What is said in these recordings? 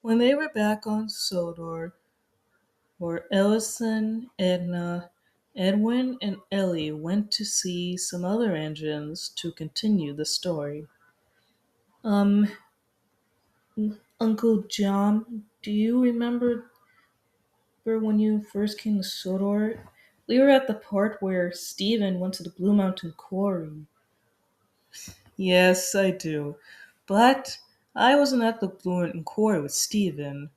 When they were back on Sodor, where Ellison, Edna, Edwin, and Ellie went to see some other engines to continue the story. Um, Uncle John, do you remember when you first came to Sodor? We were at the part where Stephen went to the Blue Mountain Quarry. Yes, I do. But I wasn't at the Blue Mountain Quarry with Stephen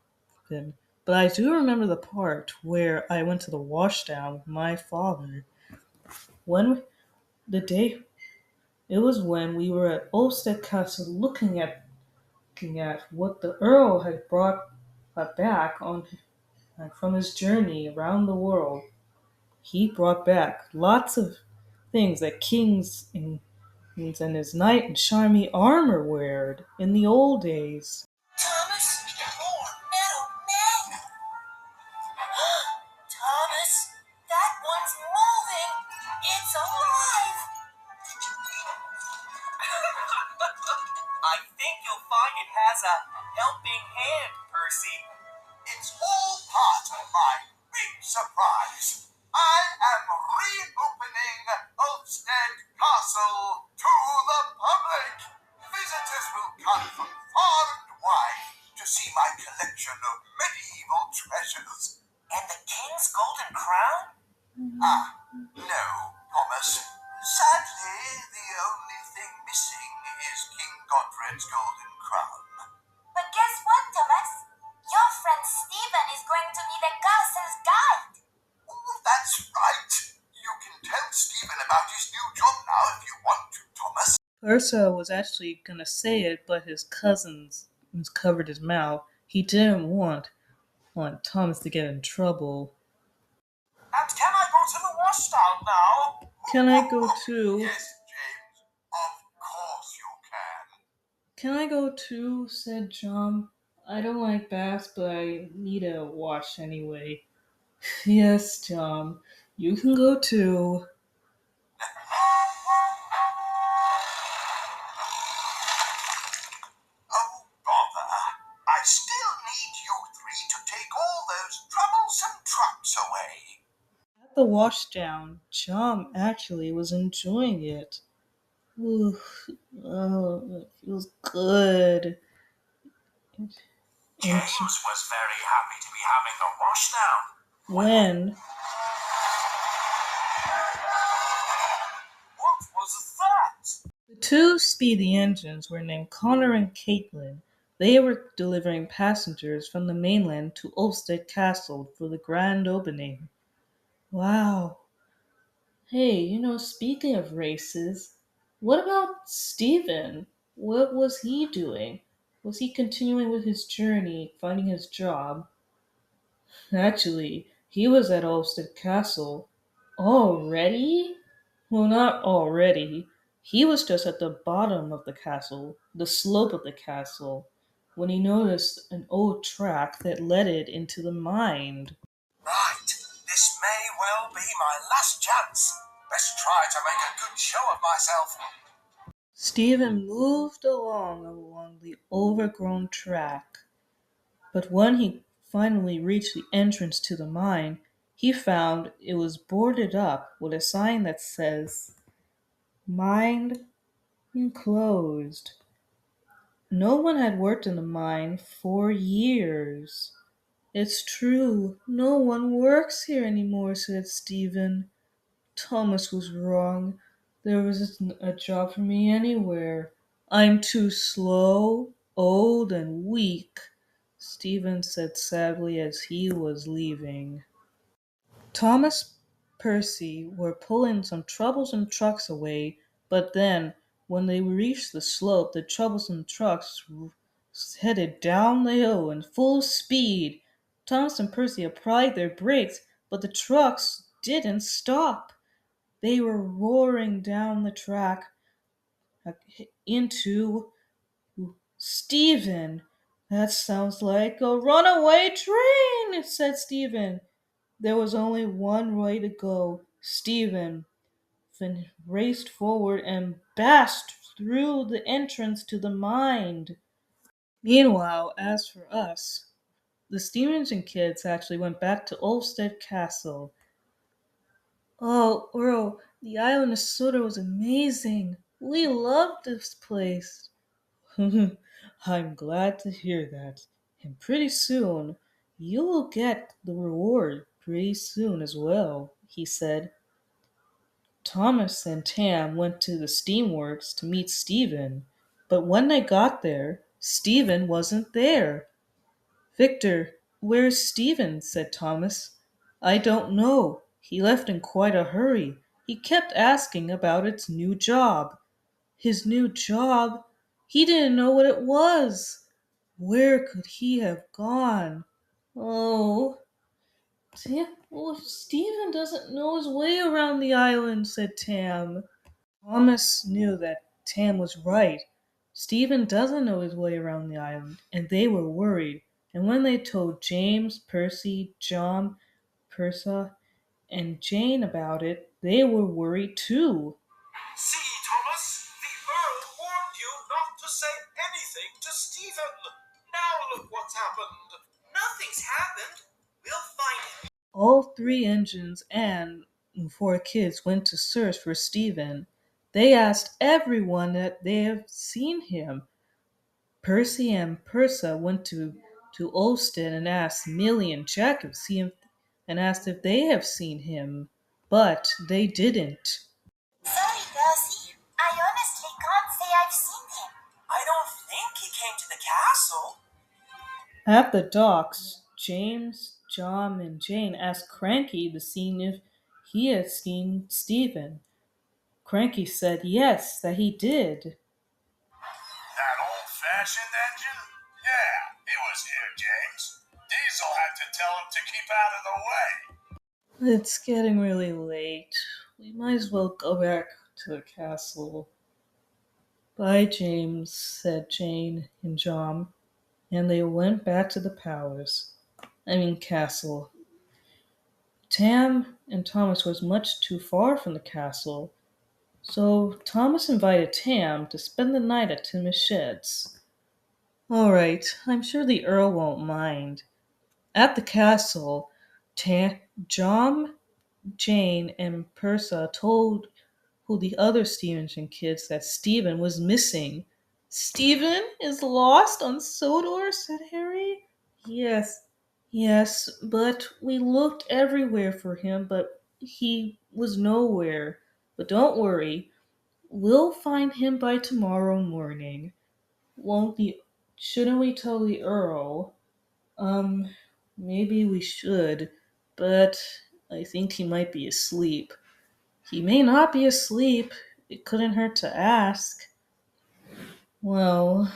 then. But I do remember the part where I went to the washdown with my father. When the day it was when we were at Olstead Castle looking at what the Earl had brought back on from his journey around the world. He brought back lots of things that kings and his knight in shiny armor weared in the old days. Thomas, more metal men. Thomas, that one's moving. It's alive. I think you'll find it has a helping hand, Percy. It's all part of my big surprise. I am reopening Ulfstead Castle to the public. Visitors will come from far and wide to see my collection of medieval treasures. And the King's Golden Crown? No, Thomas. Sadly, the only thing missing is King Godfrey's Golden Crown. But guess what, Thomas? Your friend Stephen is going to be the castle's guide. Oh, that's right. You can tell Stephen about his new job now if you want to, Thomas. Ursa was actually gonna say it, but his cousins covered his mouth. He didn't want Thomas to get in trouble. And can I go to the washdown now? Can I go too? Yes, James. Of course you can. Can I go too? Said John. I don't like baths, but I need a wash anyway. Yes, John. You can go too. Oh, bother. I still need you three to take all those troublesome trucks away. At the washdown, John actually was enjoying it. Ooh, oh, it feels good. And James was very happy to be having a washdown. when What was that? the two speedy engines were named Connor and Caitlin, they were delivering passengers from the mainland to Ulstead Castle for the grand opening. Wow. Hey, speaking of races, what about Stephen? What was he doing? Was he continuing with his journey, finding his job? Actually, he was at Ulstead Castle. Already? Well, not already. He was just at the bottom of the castle, the slope of the castle, when he noticed an old track that led it into the mine. Right. This may well be my last chance. Let's try to make a good show of myself. Stephen moved along the overgrown track, but when he finally reached the entrance to the mine, he found it was boarded up with a sign that says, Mine enclosed. No one had worked in the mine for years. It's true, no one works here anymore, said Stephen. Thomas was wrong. There isn't a job for me anywhere. I'm too slow, old, and weak, Stephen said sadly as he was leaving. Thomas Percy were pulling some troublesome trucks away, but then, when they reached the slope, the troublesome trucks headed down the hill in full speed. Thomas and Percy applied their brakes, but the trucks didn't stop. They were roaring down the track into Stephen. That sounds like a runaway train, said Stephen. There was only one way to go. Stephen then raced forward and bashed through the entrance to the mine. Meanwhile, as for us, the steam engine kids actually went back to Olstead Castle. Oh, Earl, the island of Sodor was amazing. We loved this place. I'm glad to hear that. And pretty soon, you will get the reward pretty soon as well, he said. Thomas and Tam went to the steamworks to meet Stephen, but when they got there, Stephen wasn't there. Victor, where's Stephen? Said Thomas. I don't know. He left in quite a hurry. He kept asking about its new job. His new job? He didn't know what it was. Where could he have gone? Oh, Stephen doesn't know his way around the island, said Tam. Thomas knew that Tam was right. Stephen doesn't know his way around the island, and they were worried. And when they told James, Percy, John, Persa, and Jane about it, they were worried too. See, Thomas, the Earl warned you not to say anything to Stephen. Now look what's happened. Nothing's happened. We'll find him. All three engines and four kids went to search for Stephen. They asked everyone that they have seen him. Percy and Persa went to Olsted and asked Millie and Jack if see him, and asked if they have seen him, but they didn't. Sorry, Percy. I honestly can't say I've seen him. I don't think he came to the castle. At the docks, James, John, and Jane asked Cranky to see if he had seen Stephen. Cranky said yes, that he did. That old-fashioned engine? Yeah, he was here, James. Diesel had to tell him to keep out of the way. It's getting really late. We might as well go back to the castle. Bye, James, said Jane and John, and they went back to the castle. Tam and Thomas was much too far from the castle, so Thomas invited Tam to spend the night at Tim's sheds. All right, I'm sure the Earl won't mind. At the castle, John, Jane, and Persa told the other Stevenson kids that Stephen was missing. Stephen is lost on Sodor, said Harry. Yes, yes, but we looked everywhere for him, but he was nowhere. But don't worry, we'll find him by tomorrow morning. Won't the shouldn't we tell the Earl? Um, maybe we should, but I think he might be asleep. He may not be asleep. It couldn't hurt to ask. Well,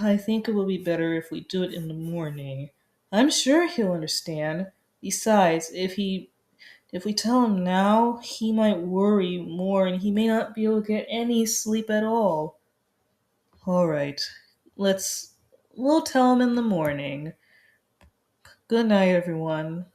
I think it will be better if we do it in the morning. I'm sure he'll understand. Besides, if we tell him now, he might worry more and he may not be able to get any sleep at all. All right. We'll tell him in the morning. Good night, everyone.